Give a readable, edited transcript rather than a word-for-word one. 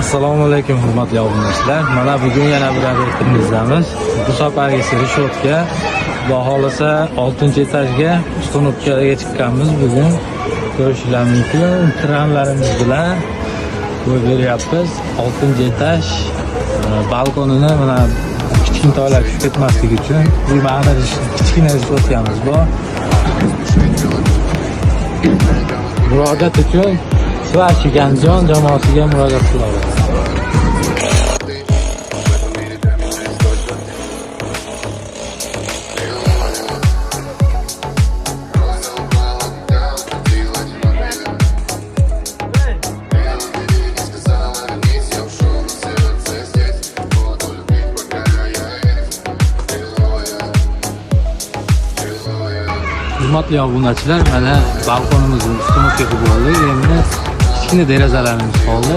Assalomu alaykum hurmatli obunachilar. Mana bugun yana bir obyektimizdamiz. Bu safargisi Rishotga, Xudo xolasa 6-etajga ustanotkaga chiqqanmiz bugun. Ko'rishingiz mumkin, kranlarimiz bilan qo'yib beryapmiz. 6-etaj balkonini mana kichkintoylar tushib ketmasligi uchun bu mana kichkina rishotkamiz bor. Murojaat uchun Sivashiy Ganjon jamoasiga murojaat qilamiz. Hurmatli obunachilar, mana balkonimizni ustanotga qilib oldik. Endi kichkina derazalarimiz qoldi.